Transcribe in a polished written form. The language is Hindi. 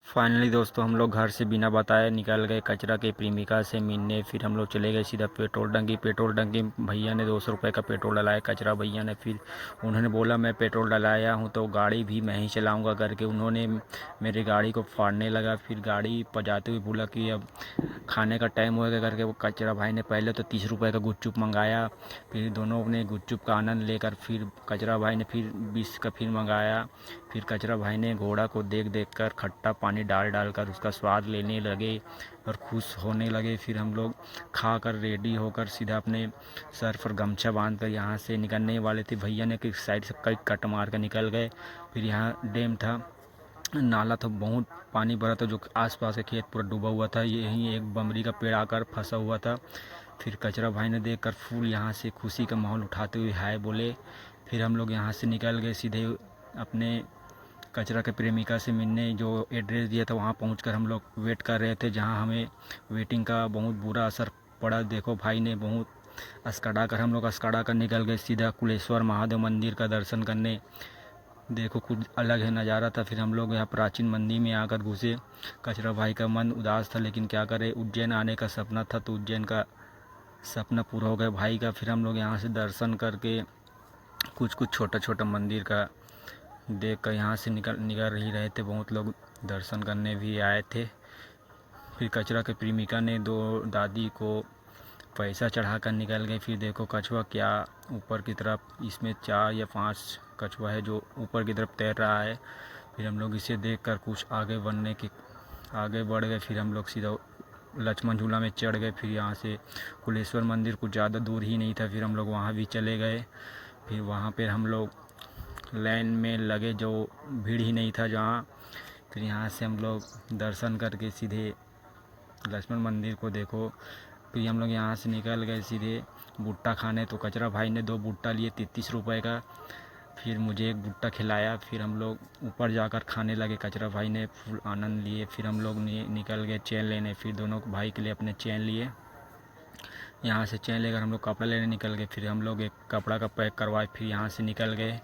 फाइनली दोस्तों हम लोग घर से बिना बताए निकल गए कचरा के प्रेमिका से मिलने। फिर हम लोग चले गए सीधा पेट्रोल टंकी भैया ने 200 रुपये का पेट्रोल डलाया। कचरा भैया ने फिर उन्होंने बोला मैं पेट्रोल डलाया हूँ तो गाड़ी भी मैं ही चलाऊँगा करके उन्होंने मेरी गाड़ी को फाड़ने लगा। फिर गाड़ी बजाते हुए बोला कि अब खाने का टाइम होगा करके वो कचरा भाई ने पहले तो 30 रुपये का गुपचुप मंगाया। फिर दोनों ने गुपचुप का आनंद लेकर फिर कचरा भाई ने फिर 20 का फिर मंगाया। फिर कचरा भाई ने घोड़ा को देख देख कर खट्टा पानी डाल डाल कर उसका स्वाद लेने लगे और खुश होने लगे। फिर हम लोग खा कर रेडी होकर सीधा अपने सर पर गमछा बांध कर यहाँ से निकलने वाले थे। भैया ने किस साइड से कई कट मार कर निकल गए। फिर यहाँ डैम था, नाला था, बहुत पानी भरा था जो आसपास के खेत पूरा डूबा हुआ था। यहीं एक बमरी का पेड़ आकर फंसा हुआ था। फिर कचरा भाई ने देखकर फूल यहाँ से खुशी का माहौल उठाते हुए हाय बोले। फिर हम लोग यहाँ से निकल गए सीधे अपने कचरा के प्रेमिका से मिलने। जो एड्रेस दिया था वहाँ पहुँचकर हम लोग वेट कर रहे थे, जहाँ हमें वेटिंग का बहुत बुरा असर पड़ा। देखो भाई ने बहुत अस्कड़ा कर हम लोग अस्कड़ा कर निकल गए सीधा कुलेश्वर महादेव मंदिर का दर्शन करने। देखो कुछ अलग है नज़ारा था। फिर हम लोग यहाँ प्राचीन मंदिर में आकर घुसे। कचरा भाई का मन उदास था, लेकिन क्या करे, उज्जैन आने का सपना था तो उज्जैन का सपना पूरा हो गया भाई का। फिर हम लोग यहाँ से दर्शन करके कुछ कुछ छोटा छोटा मंदिर का देख कर यहाँ से निकल निकल ही रहे थे। बहुत लोग दर्शन करने भी आए थे। फिर कचरा के प्रेमिका ने दो दादी को पैसा चढ़ा कर निकल गए। फिर देखो कछुआ क्या ऊपर की तरफ, इसमें 4 या 5 कछुआ है जो ऊपर की तरफ तैर रहा है। फिर हम लोग इसे देखकर कुछ आगे बढ़ गए। फिर हम लोग सीधा लक्ष्मण झूला में चढ़ गए। फिर यहाँ से कुलेश्वर मंदिर कुछ ज़्यादा दूर ही नहीं था, फिर हम लोग वहाँ भी चले गए। फिर वहाँ पर हम लोग लाइन में लगे, जो भीड़ ही नहीं था जहाँ। फिर यहाँ से हम लोग दर्शन करके सीधे लक्ष्मण मंदिर को देखो। फिर हम लोग यहाँ से निकल गए सीधे भुट्टा खाने। तो कचरा भाई ने 2 भुट्टा लिए 33 रुपये का। फिर मुझे 1 भुट्टा खिलाया। फिर हम लोग ऊपर जाकर खाने लगे। कचरा भाई ने फुल आनंद लिए। फिर हम लोग निकल गए चैन लेने। फिर दोनों भाई के लिए अपने चैन लिए। यहाँ से चैन लेकर हम लोग कपड़ा लेने निकल गए। फिर हम लोग एक कपड़ा का पैक करवाए। फिर यहाँ से निकल गए।